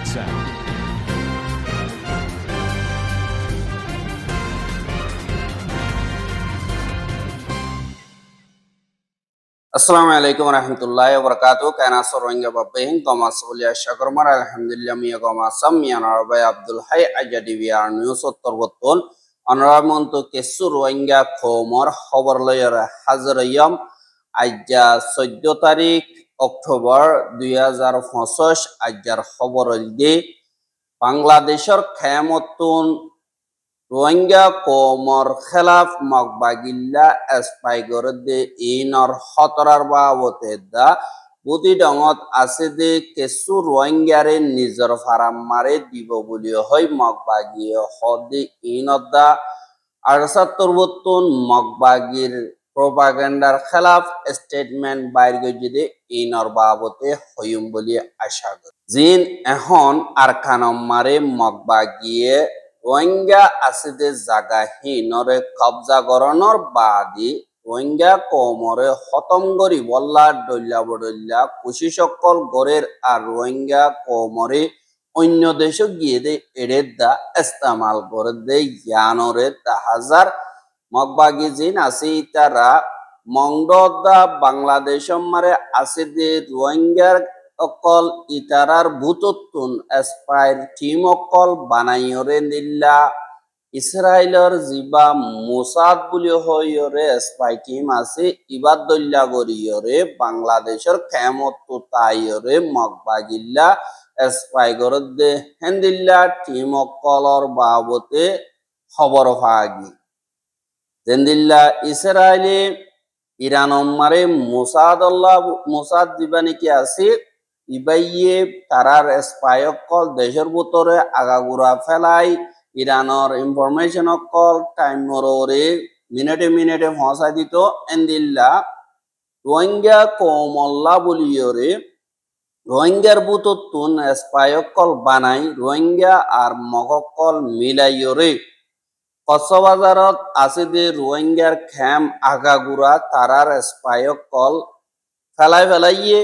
sound. Assalamu alaikum warahmatullahi wabarakatuh. Kana sorongga babbing koma solia shakurmar alhamdulillah miya koma sam miya narabai Abdul Hai ajadi biar news ottorbotol anaramonto kesur wangga komor hobar loyer hazrayam ajja 14 tarik Oktober 2025 ajjar hobar olde Bangladeshor khayamotun Rohingya komor khilaf magbagilla espaigorde inor hotorar babote da buti dongot asede kesu Rohingyare nizor faram mare dibo bulio hoy magbagi hodi inodda arsattor botun magbagir propagandar khilaf statement bayr gojide inor babote hoyum boli asha jin ehon arkanom mare magbagiye Rohingya aside জাগা হিনরে কবজা গরণর বাদি রোহিঙ্গা কোমরে খতম করি বল্লা ডল্লা বডল্লা কুশি সকল গরের আর রোহিঙ্গা কোমরে অন্য দেশে গিয়ে দে এড়ে দা ইস্তেমাল করে দে ইয়ানরে হাজার মগবাগি জিন আছে তারা মংডদা বাংলাদেশ মারে আসিদে রোহিঙ্গার অকল ইতারার ভূতত্তুন এসপাইর টিম অকল বানাইয়রে নিল্লা ইসরায়েলর জিবা মোসাদ বুলি হইয়রে এসপাই টিম আছে ইবাদ দল্লা গরিয়রে বাংলাদেশের খেমত তাইয়রে মগবাগিল্লা এসপাই গরদে হেন্দিল্লা টিম অকলর বাবতে খবর ফাগি হেন্দিল্লা ইসরায়েলি ইরান মারে মোসাদ দিবানি কি আছে ইবাইয়ে তারার স্পাইকল দেশের ভিতরে আগাগুড়া ফেলাই ইরানের ইনফরমেশন কল টাইম মরে মিনিটে পৌঁছাই দিত এন্দিল্লা রোহিঙ্গা কমল্লা বলিয়রে রোহিঙ্গার বুততুন স্পাইকল বানাই রোহিঙ্গা আর মগকল মিলাইয়রে কক্সবাজারত আছে যে রোহিঙ্গার খ্যাম আগাগুড়া তারার স্পাইকল ফেলাইয়ে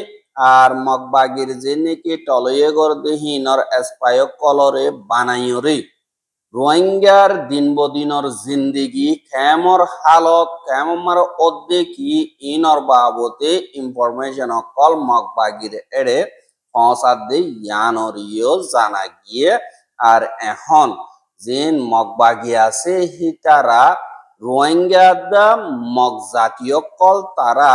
আর মগবাগির যে নাকি টলয়ে গর্দে হিনর এসপায়ক কলরে বানাইয়রে রোহিঙ্গার দিনবদিনর জিন্দিগি কেমর হালত কেমর অদ্দে কি ইনর বাবতে ইনফরমেশন কল মগবাগির এড়ে পৌঁছাত দে ইয়ানরিও জানা গিয়ে আর এখন যেন মগবাগি আছে হিতারা রোহিঙ্গা দা মগ জাতীয় কল তারা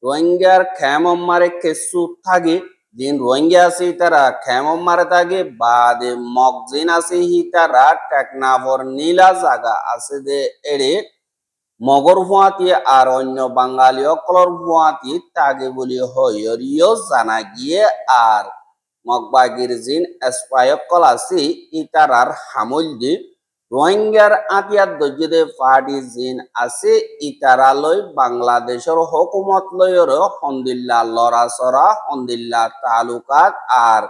রোহিঙ্গার খেমম মারে কেসু থাকে দিন রোহিঙ্গা আছে তারা খেমম মারে থাকে বাদে মগজিন আছে তারা টেকনাফর নীলা জায়গা আছে দে এড়ে মগর ভুয়াতি আর অন্য বাঙালি অকলর ভুয়াতি তাগে বলি হইয়রিও জানা গিয়ে আর মগবাগির জিন এসপায়কল আছে ইতারার হামল দি রোহিঙ্গার আতিয়ার দজ্জে পার্টি জিন আছে ইতারালয় বাংলাদেশের হুকুমত লয়র হন্দিল্লা লড়াচড়া হন্দিল্লা তালুকাত আর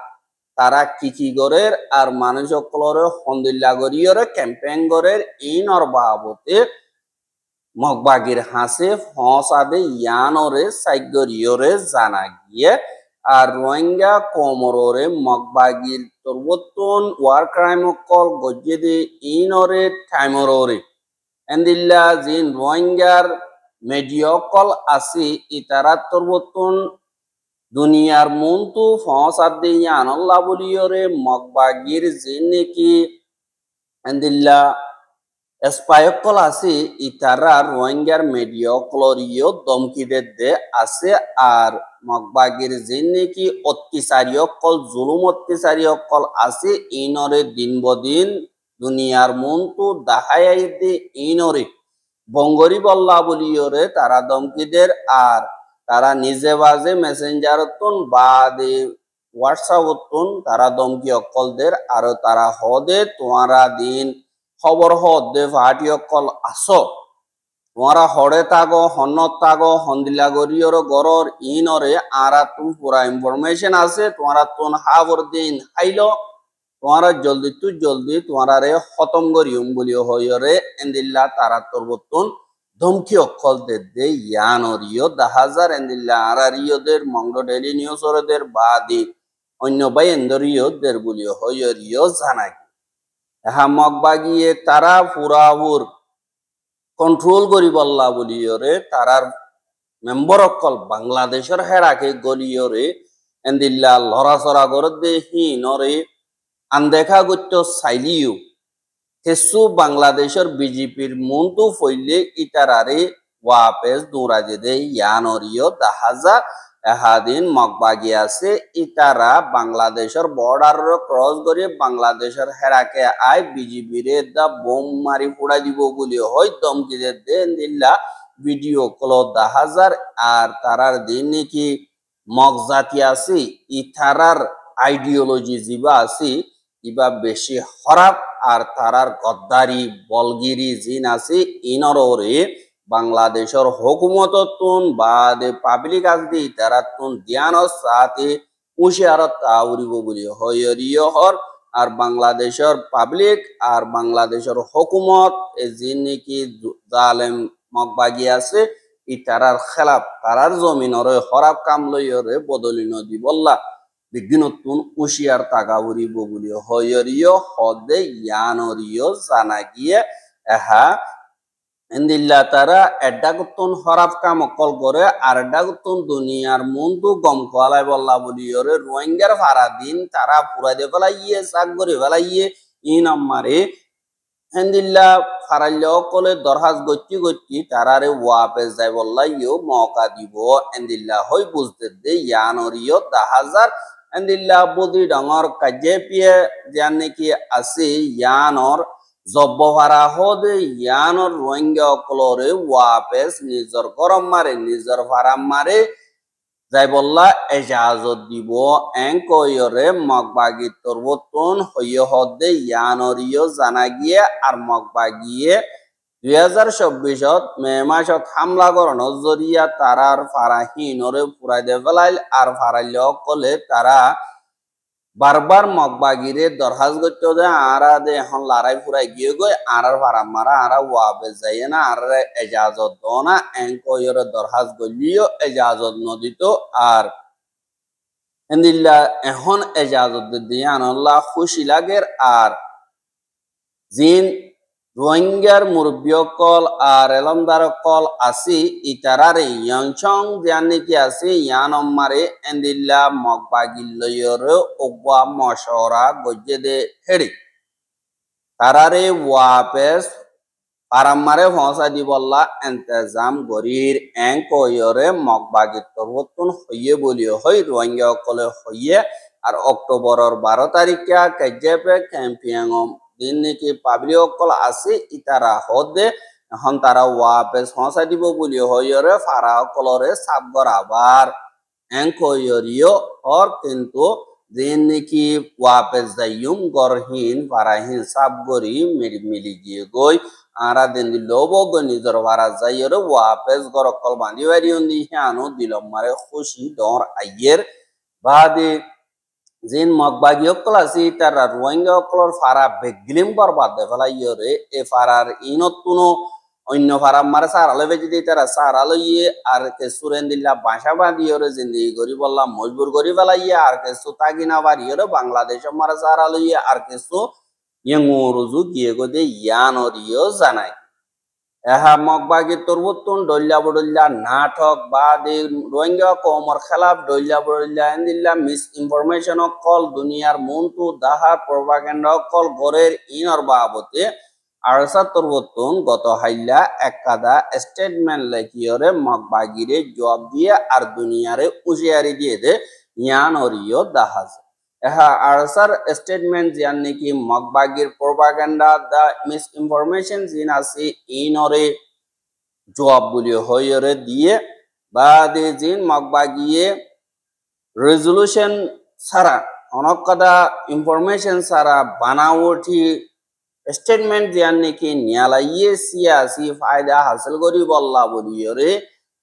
তারা কি গরের আর মানুষ সকলরে হন্দিল্লা গরিয়র ক্যাম্পেইন গরের ইনর বাবতে মগবাগির হাসে ফসাদে ইয়ানরে সাইগরিয়রে জানা গিয়ে আর রোহিঙ্গা কোমরে মগবাগির তরবতন ওয়ার ক্রাইম কল গজ্জেদে ইনরে টাইমরে এন্দিল্লা জিন রোহিঙ্গার মেডিয়কল আছে ইতারা তরবতন দুনিয়ার মন্তু ফসাদে ইয়ানল্লা বলিয়রে মগবাগির জিন নাকি এন্দিল্লা এসপায়কল আছে ইতারা রোহিঙ্গার মেডিয়কলরিও দমকিদের দে আছে আর মগবাগির জিন নাকি অত্যাচারীয়কল জুলুম অত্যাচারীয়কল আছে ইনরে দিনবদিন দুনিয়ার মন্তু দাহাই দে ইনরে বঙ্গরি বল্লা বলিয়রে তারা দমকিদের আর তারা নিজে বাজে মেসেঞ্জারতন বাদে হোয়াটসঅ্যাপতন তারা দমকি অকলদের আর তারা হদে তোমারা দিন খবর হদে ফাটি অকল আসো তোমারা হরে তাগো হন্নত তাগো হন্দিলা গরিয়র গরর ইনরে আরা তুম পুরা ইনফরমেশন আছে তোমারা তুন হাবর দিন হাইলো তোমারা জলদি তোমারা রে খতম করিম বলি হইরে এন্দিল্লা তারা তরবতুন ধমকি অকল দে ইয়ানরিও 10,000 এন্দিল্লা আরারিয়দের মংডো ডেইলি নিউজরদের বাদি অন্য বাইন্দরিও দের বলিও হইরিও জানাই এহা মগবাগিয়ে তারা পুরাপুর কন্ট্রোল করি বল্লা বলিওরে তারার মেম্বার অকল বাংলাদেশের হেরাকে গলিওরে এন্দিল্লা লড়াচড়া করে দেখি নরে আনদেখা গত্য চাইলিও হেসু বাংলাদেশের বিজেপির মন্তু ফইলে ইতারারে ওয়াপেস দৌড়াজে দে ইয়ানরিও দাহাজা এহাদিন মগবাগি আছে ইতারা বাংলাদেশের বর্ডার ক্রস করে বাংলাদেশের হেরাকে আয় বিজেপিরে দা বোম মারি পোড়া দিব বলি হয় দমকি দে দিল্লা ভিডিও কল দাহাজার আর তারার দিন নাকি মগজাতি আছে ইতারার আইডিওলজি জিবা আছে ইবা বেশি হরাপ আর তারার গদ্দারি বলগিরি জিন আছে ইনরে বাংলাদেশের হুকুমত তুন বাদে পাবলিক আসদি তারা তুন ধ্যান সাথে হুশিয়ারত আউরিব বলি হইরিয় হর আর বাংলাদেশের পাবলিক আর বাংলাদেশের হুকুমত এ জিন নাকি জালেম মগবাগি আছে ই তারার খেলাফ তারার জমিনরে হরাপ কাম লইরে বদলি নদী বললা বিঘ্নতুন উশিয়ার তাগাউরিব বলি হইরিয় হদে ইয়ানরিয় জানা গিয়ে এহা এন্দিল্লা তারা এডাগুতুন হরাপ কাম অকল করে আর এডাগুতুন দুনিয়ার মন্তু গম কলাই বল্লা বলিওরে রোহিঙ্গার ফারা দিন তারা পুরা দিয়ে ফেলাইয়ে চাক করে ফেলাইয়ে ইন আমারে এন্দিল্লা ফারাইলে অকলে দরহাজ গচ্ছি গচ্ছি তারারে ওয়াপে যাই বল্লা ইও মৌকা দিব এন্দিল্লা হই বুঝতে দে ইয়ানরিও দাহাজার এন্দিল্লা বদি ডাঙর কাজে পিয়ে যান নাকি আছে ইয়ানর জব্বভারা হদে ইয়ানর রোহিঙ্গা অকলরে ওয়াপেস নিজর গরম মারে নিজর ফারাম মারে যাই বললা এজাজত দিব কয়রে মগবাগি তরবতন হইয় হদে ইয়ানরিও জানা গিয়ে আর মগবাগিয়ে 2024 মে মাসত হামলা করানোর জরিয়া তারার ফারাহীনরে ফুরাই দে ফেলাইল আর ফারাইলে অকলে তারা বারবার মগবাগিরে দরহাজ করতে যে আরা দে এখন লড়াই ফুরাই গিয়ে গই আর ফারাম মারা আরা ওয়াবে যাই না আর এজাজত দো না কয়রে দরহাজ গলিও এজাজত নদিত আর এন্দিল্লা এখন এজাজত দিয়ে আনল্লাহ খুশি লাগের আর জিন রোহিঙ্গার মুরব্বী কল আর এলমদার কল আসি ইতারারে ইয়াংচং জান নাকি আছে ইয়ান মারে এন্দিল্লা মগবাগিল্লয়র ওগবা মশরা গজ্জে দে হেড়ি তারারে ওয়াপেস পারাম্মারে ফসা দি বল্লা এন্তেজাম গরির কয়রে মগবাগির তরবতুন হইয়ে বলিও হই রোহিঙ্গা কলে হইয়ে আর অক্টোবরের 12 তারিখে কেজেপে ক্যাম্পিয়াং দিন নাকি পাবলিক অকল আছে ইতারা হদে এখন তারা ওয়াপেস ফসা দিব বলিও হইরে ফারা অকলরে সাবগর আবার কয়রিও হর কিন্তু দিন নাকি ওয়াপেস যাইম গরহীন ফারাহীন সাবগরি মিলি গিয়ে গই আরা দিন লোব নিজর ভাড়া যাইরে ওয়াপেস গর অকল বাঁধি বাড়ি উন্দি আনো দিলম মারে খুশি ডর আইয়ের বাদে জিন মগবাগি অকল আছে তারা রোহিঙ্গা অকলর ফারা বেগলিম বরবাদ দে ফেলাইরে এ ফারার ইনতুনো অন্য ফারাম মারে সারালে বেজি দিয়ে তারা সারালো ইয়ে আর কে সুরেন দিল্লা বাসা বাঁধিওরে জিন্দিগি করি বললাম মজবুর করি ফেলাইয়ে আর কিছু তাগিনা বাড়িওরে বাংলাদেশ মারে সারালো ইয়ে আর কিছু ইয়ুরুজু গিয়ে গো দে ইয়ানরিও জানাই এহা মগবাগি তরবতুন ডল্লা বডল্লা নাটক বা দে রোহিঙ্গা কমর খেলাফ ডল্লা বডল্লা এন্দিল্লা মিস ইনফরমেশন কল দুনিয়ার মন্তু দাহা প্রপাগান্ডা কল গরের ইনর বাবতে আরসা তরবতুন গত হাইলা একাদা স্টেটমেন্ট লেখিয়রে মগবাগিরে জবাব দিয়ে আর দুনিয়ারে উজিয়ারি দিয়ে দে ইয়ানরিও দাহাজ এহা আরসার স্টেটমেন্ট জিয়ান নাকি মগবাগির প্রপাগান্ডা দা মিস ইনফরমেশন জিন আছে ইনরে জবাব বলি হইরে দিয়ে বা দে জিন মগবাগিয়ে রেজুলেশন সারা অনকদা ইনফরমেশন সারা বানাওটি স্টেটমেন্ট জিয়ান নাকি নিয়ালাইয়ে সিয়াসি ফায়দা হাসিল করি বল্লা বলিরে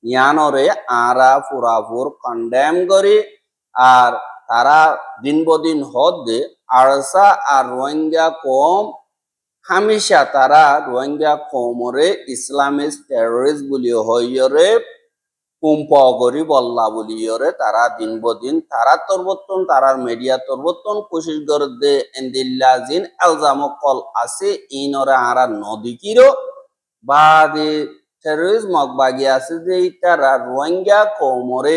নিয়ানরে আরা পুরাপুর কন্ডেম করি আর তারা দিন বদিন হদে আরসা আর রোহিঙ্গা কম হামেশা তারা রোহিঙ্গা কমরে ইসলামিস্ট টেররিস্ট বলি হইরে পুম্প করি বল্লা বলিয়রে তারা দিন বদিন তারা তরবর্তন তারার মিডিয়া তরবর্তন কোশিশ গরদে এন্দিল্লা জিন আলজাম কল আছে ইনরে আরা নদী কিরো বাদে টেররিজম মগবাগি আছে যে তারা রোহিঙ্গা কৌমরে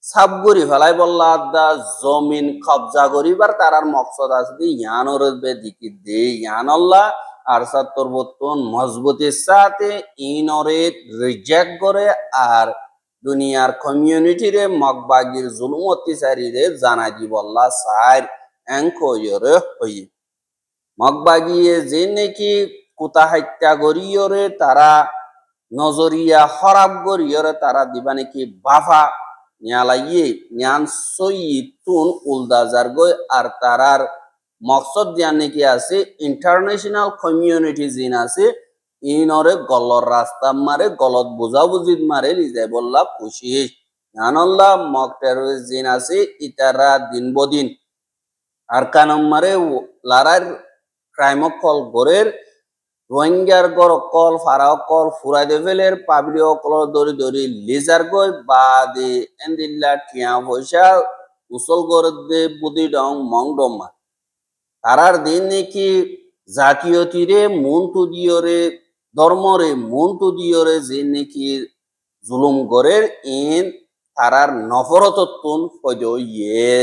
সাবগুড়ি ফেলাই বললা আদা জমিন কবজা করিবার তারার মকসদ আছে যে ইয়ানর দিকি দে ইয়ানল্লা আর সাত্তর বর্তন মজবুতির সাথে ইনরে রিজেক্ট করে আর দুনিয়ার কমিউনিটিরে মগবাগির জুলুম অত্যাচারীরে জানাই দি বললা সাইর এঙ্কয়রে হই মগবাগিয়ে যে নাকি কুতা হত্যা করিয়রে তারা নজরিয়া খরাব করিয়রে তারা দিবা নাকি বাফা নিয়ালাইয়ে নিয়ান সইতুন উলদাজার গই আর তারার মকসদ দিয়ান নাকি আছে ইন্টারন্যাশনাল কমিউনিটি জিন আছে ইনরে গলর রাস্তা মারে গলত বুঝাবুঝিত মারে লিজাই বললা খুশি জানল্লা মক টেররিস্ট জিন আছে ইতারা দিন বদিন আর কানম মারে লারার ক্রাইম কল গরের রোহিঙ্গার গর কল ফারাও কল ফুরাই দে ফেলের পাবলি কল দরি দরি লিজার গই বাদে এন্দিল্লা টিয়া পয়সা উসল গরে দে বুদি ডং মং ডমা তারার দিন নাকি জাতীয়তিরে মন তুদিয়রে ধর্মরে মন তুদিয়রে যে নাকি জুলুম গরের ইন তারার নফরতত্তুন ফজো ইয়ে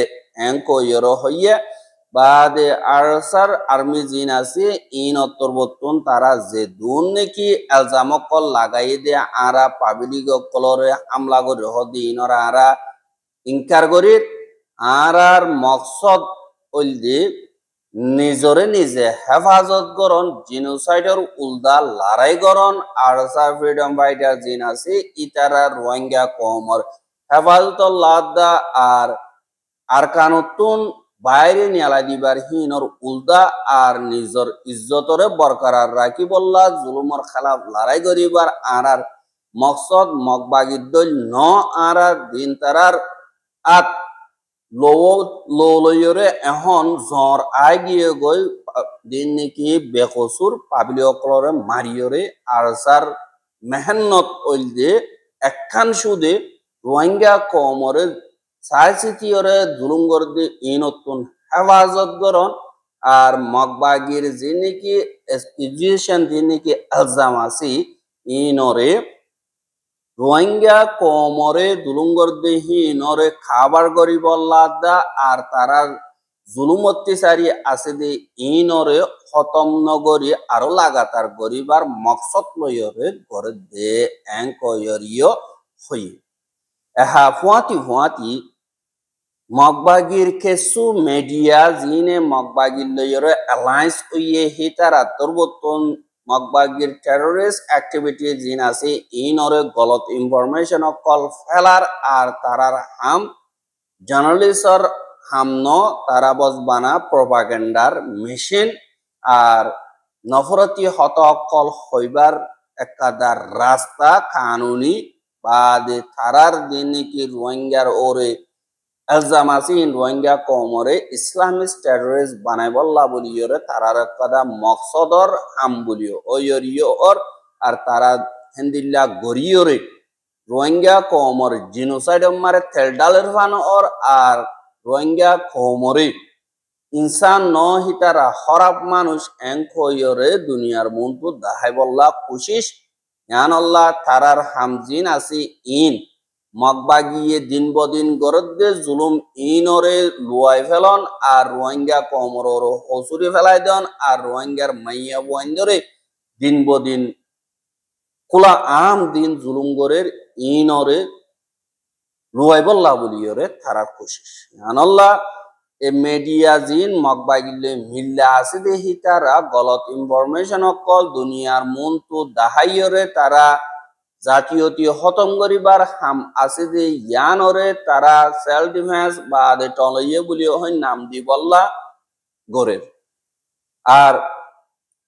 এঙ্কয়র হইয়া বাদে আরসার আর্মি জিন আছে ইন অত্তরবর্তন তারা যে দুন নাকি এলজামকল লাগাই দে আরা পাবলিক কলরে হামলা করে হদি ইনরা আরা ইনকার করির আর মকসদ ওই যে নিজরে নিজে হেফাজত করন জিনোসাইডের উলদা লড়াই করন আরসার ফ্রিডম ফাইটার জিন আছে ইতারা রোহিঙ্গা কমর হেফাজত লাদা আর কানুতুন বাইরে নিয়ালা দিবার হিনর উলদা আর নিজর ইজ্জতরে বরকরার রাখি বললা জুলুমর খেলাফ লড়াই করিবার আর মকসদ মগবাগির দল ন আর দিন তারার আত লইরে এখন জ্বর আই গিয়ে গই দিন নাকি বেকসুর পাবলিকলরে মারিয়রে আরসার মেহনত ওই যে একখান সুদে রোহিঙ্গা কমরে সাইসিটিয়রে জুলুঙ্গর দি ইনতুন হেফাজত গরন আর মগবাগির যে নাকি ইনস্টিটিউশন যে নাকি এলজাম আছে ইনরে রোহিঙ্গা কমরে জুলুঙ্গর দেহি ইনরে খাবার গরি বল্লাদা আর তারা জুলুম অত্যাচারী আছে দে ইনরে খতম নগরী আরো লাগাতার গরিবার মকসদ লয়রে গড়ে দে এঙ্কয়রিয় হই এহা ফুয়াতি মগবাগির কেসু মিডিয়া জিনে মগবাগির লয়রে অ্যালায়েন্স উইয়ে হিতারা তরবতন মগবাগির টেররিস্ট অ্যাক্টিভিটি জিন আছে ইনরে গলত ইনফরমেশন কল ফেলার আর তারার হাম জার্নালিস্টর হামন তারা বজবানা প্রপাগেন্ডার মেশিন আর নফরতি হত কল হইবার একাদার রাস্তা কানুনি বাদে তারার দিন কি রোহিঙ্গার ওরে এলজাম আছে রোহিঙ্গা কমরে ইসলামিস্ট টেররিস্ট বানাই বল্লা বলিয়রে তারার কাদা মকসদর হাম বলিও ওয়রিও ওর আর তারা হেন্দিল্লা গরিয়রে রোহিঙ্গা কমর জিনোসাইড মারে তেলডালের ফান ওর আর রোহিঙ্গা কমরে ইনসান ন হিতারা হরাপ মানুষ এঙ্কয়রে দুনিয়ার মন্তু দাহাই বল্লা কোশিশ ইয়ানল্লাহ তারার হামজিন আছে ইন মগবাগিয়ে দিন বদিন গরদে জুলুম ইনরে লুয়াই ফেলন আর রোহিঙ্গা কমর হসুরি ফেলাই দেন আর রোহিঙ্গার মাইয়া বইন্দরে দিন বদিন খোলা আম দিন জুলুম গরের ইনরে লুয়াই বল্লা বলিয়রে তারার কোশিশ ইয়ানল্লাহ এ মিডিয়া জিন মগবাগিলে মিল্লা আছে দেখি তারা গলত ইনফরমেশন কল দুনিয়ার মন্তু দাহাইয়রে তারা জাতীয়তি খতম করিবার হাম আছে যে ইয়ানরে তারা সেলফ ডিফেন্স বা টলইয়ে বলিও হয় নাম দি বল্লা গরের আর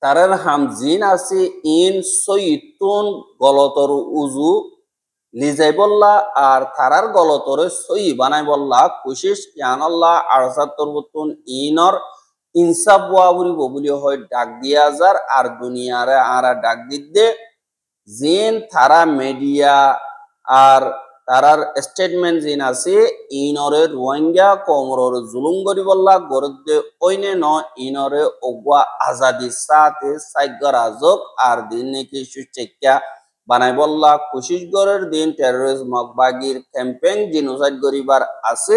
তারার হাম জিন আছে ইন সইতুন গলতর উজু লিজাই বল্লা আর তারার গলতরে সই বানাই বল্লা কোশিশ ইয়ানল্লাহ আরসাত্তর বতুন ইনর ইনসাফ বাবুরি বলি হয় ডাক দিয়া যার আর দুনিয়ারে আরা ডাক দিতে জিন তারা মিডিয়া আর তারার স্টেটমেন্ট জিন আছে ইনরে রোহিঙ্গা কমরর জুলুম করি বললা গরদে ওইনে ন ইনরে ওগুয়া আজাদি সাথে সাইগর আজক আর দিন নাকি সুচেক্যা বানাই বললা কোশিশ গরের দিন টেরোরিজম মকবাগির ক্যাম্পেইন জিনোসাইড করিবার আছে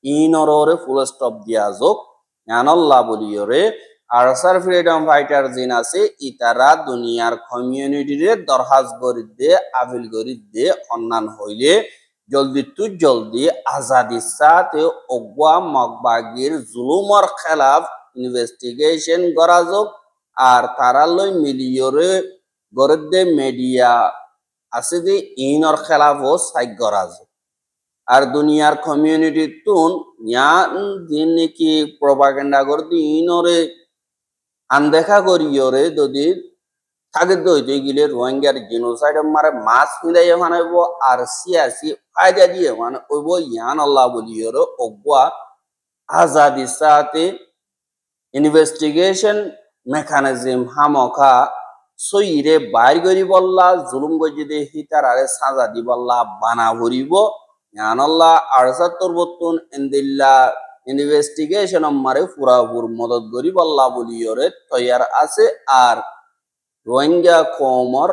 ইনরে ফুল স্টপ দিয়া যোগ জানল্লা বলিয়রে আরসার ফ্রিডম ফাইটার জিন আছে ইতারা দুনিয়ার কমিউনিটিরে দরখাস করি দে আপিল করি দে অন্যান হইলে জলদি তু জলদি আজাদি সাথে অগুয়া মকবাগির জুলুমর খেলাফ ইনভেস্টিগেশন করা যোগ আর তারা লই মিলিয়রে গড়ে দে মিডিয়া আছে যে ইনর খেলাফও সাইক করা যোগ আর দুনিয়ার কমিউনিটি তুন ইয়ান দিন নাকি প্রপাগান্ডা করতে ইনরে আনদেখা করিয়রে যদি থাকে দইতে গিলে রোহিঙ্গার জিনোসাইড মারে মাছ মিলাইয়া বানাইব আর সিয়াসি ফায়দা দিয়ে মানে ওইব ইয়ান আল্লাহ বলিয়রে অগুয়া আজাদি সাথে ইনভেস্টিগেশন মেকানিজম হামকা সইরে বাইর করি বললা জুলুম গজিদে হিতার আরে সাজা দি বললা বানা ভরিব ইয়ান আল্লাহ আরসাত্তর বতুন ইন্দিল্লা ইনভেস্টিগেশন মারে পুরাপুর মদত করি বললা বলিয়রে তৈয়ার আছে আর রোহিঙ্গা কমর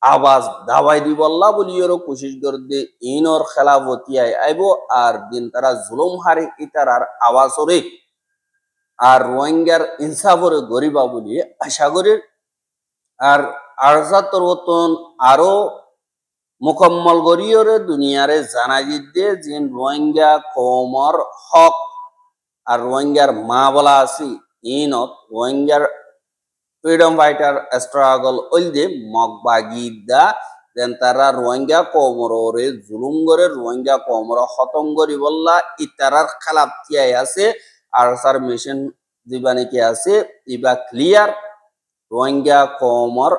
আওয়াজ দাবাই দি বললা বলিয়রে কোশিশ করতে ইনর খেলাফতিয়াই আইব আর দিন তারা জুলুম হারে ইতারার আওয়াজরে আর রোহিঙ্গার ইনসাফরে গরিবা বলি আশা করি আর আরসাত্তর বতুন আরো মুকম্মল গরিয়রে দুনিয়ারে জানাই দে জিন রোহিঙ্গা কমর হক আর রোহিঙ্গার মা বলা আছি ইনত রোহিঙ্গার ফ্রিডম ফাইটার স্ট্রাগল ওইদে মকবাগিদা দেন তারা রোহিঙ্গা কমরে জুলুম করে রোহিঙ্গা কমর খতম করি বললা ইতারার খেলাপ তিয়াই আছে আর সার মিশন দিবানি কি আছে ইবা ক্লিয়ার রোহিঙ্গা কমর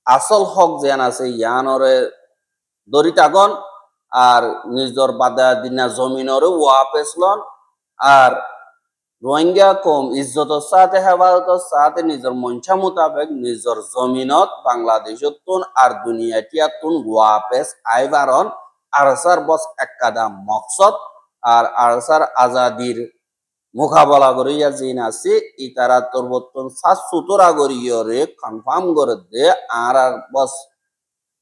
আসল হক যেন আছে ইয়ানরে দরিতাগন আর নিজর বাদা দিনা জমিনরে ওয়াপেসলন আর রোহিঙ্গা কম ইজ্জতর সাথে হেফাজতর সাথে নিজের মঞ্চা মোতাবেক নিজের জমিনত বাংলাদেশতুন আর দুনিয়াটিয়াতুন ওয়াপেস আইবারন আরসার বস একাদা মকসদ আর আরসার আজাদির মোকাবেলা করিয়া জিন আছে ইতারা তরবতন সাত সুতরা করিয়রে কনফার্ম করে দে আর বস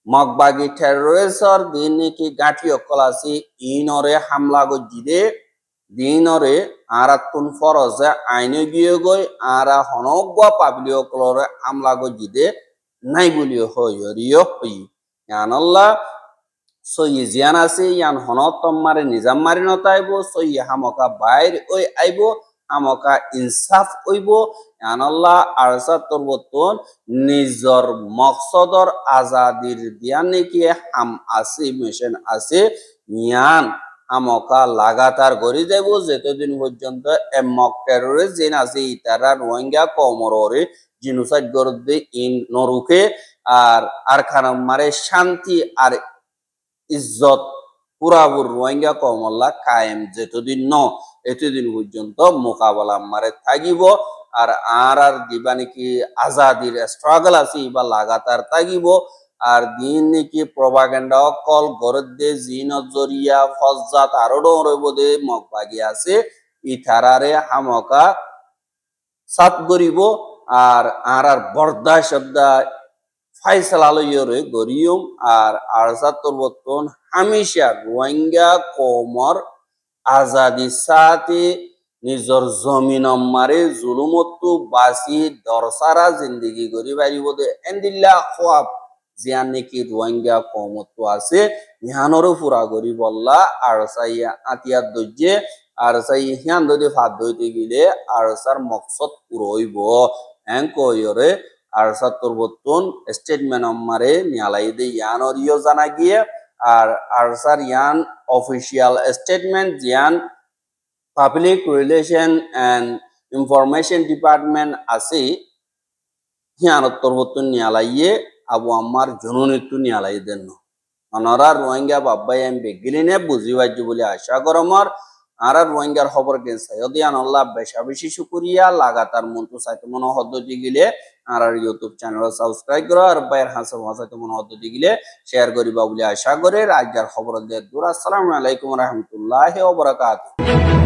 মকবাগি টেরোরিস্টর দিন নাকি গাঁঠি অকল আছে ইনরে হামলা গজিদে দিনরে আরাতুন ফরজে আইনে গিয়ে গই আরা হনগ্য পাবলিও কলরে হামলা গজিদে নাই বলিও হইরিও হই ইয়ানাল্লাহ সই জিয়ান আছে ইয়ান হনত মারে নিজাম মারি নতাইব সই হামকা বাইর ওই আইব হামকা ইনসাফ ওইব ইয়ানাল্লাহ আরসা তরবতন নিজর মকসদর আজাদির দিয়া নাকি হাম আছে মিশন আছে ইয়ান আমকা লাগাতার গড়ি যাব যেতদিন পর্যন্ত মক টেরোরিস্ট জিন আছে ইতারা রোহিঙ্গা কমরে জিনোসাইড গরদে ইন নরুকে আর খানাম মারে শান্তি আর ইজ্জত পুরাপুর রোহিঙ্গা কমল্লা কায়েম যেতদিন ন এতদিন পর্যন্ত মোকাবেলা মারে থাকিব আর আর দিবা নাকি আজাদির স্ট্রাগল আছে বা লাগাতার থাকিব আর দিন নাকি প্রপাগান্ডা কল গরদে জিনত জরিয়া ফজ্জাত আরো ডরবদে মকবাগি আছে ইথারারে হামকা সাত গরিব আর আর বর্দা শব্দা ফাইসলা লইরে গরিয়ম আর আরসাত্তর বর্তন হামেশা রোহিঙ্গা কমর আজাদি সাথে নিজর জমিন মারে জুলুমতো বাসি দরসারা জিন্দগি করি পারিব দে এন্দিল্লা খোয়াব জিয়ান নাকি রোহিঙ্গা কমতো আছে ইহানরও পুরা করি বললা আর সাইয়া আতিয়া দজ্জে আর সাই হিয়ান যদি ফাদ দইতে গেলে আর সার মকসদ পুরো হইব এং কইরে আর সাত্তর বর্তন স্টেটমেন্ট মারে নিয়ালাই দে ইয়ানরিও জানা গিয়ে আর সার ইয়ান অফিসিয়াল স্টেটমেন্ট জিয়ান public relation and information department আছে হিয়ানত্তর বর্তন নিয়ালাইয়ে আবু আম্মার জননীতু নিয়ালাই দেন অনরা রোহিঙ্গা বাব্বাই এম বেগিলিনে বুঝি পাইছো বলে আশা করমর আর রোহিঙ্গার খবর গেছে অদিয়ান আল্লাহ বেশা বেশি শুকরিয়া লাগাতার মন্তু সাইতে মনে হদ্দি গিলে আর ইউটিউব চ্যানেল সাবস্ক্রাইব করো আর বাইর হাসব হাসাতে মনে হদ্দি গিলে শেয়ার করিবা বলে আশা করে রাজ্যের খবর দিয়ে দূর। আসসালামু আলাইকুম রহমতুল্লাহ ওয়া বারাকাতুহু।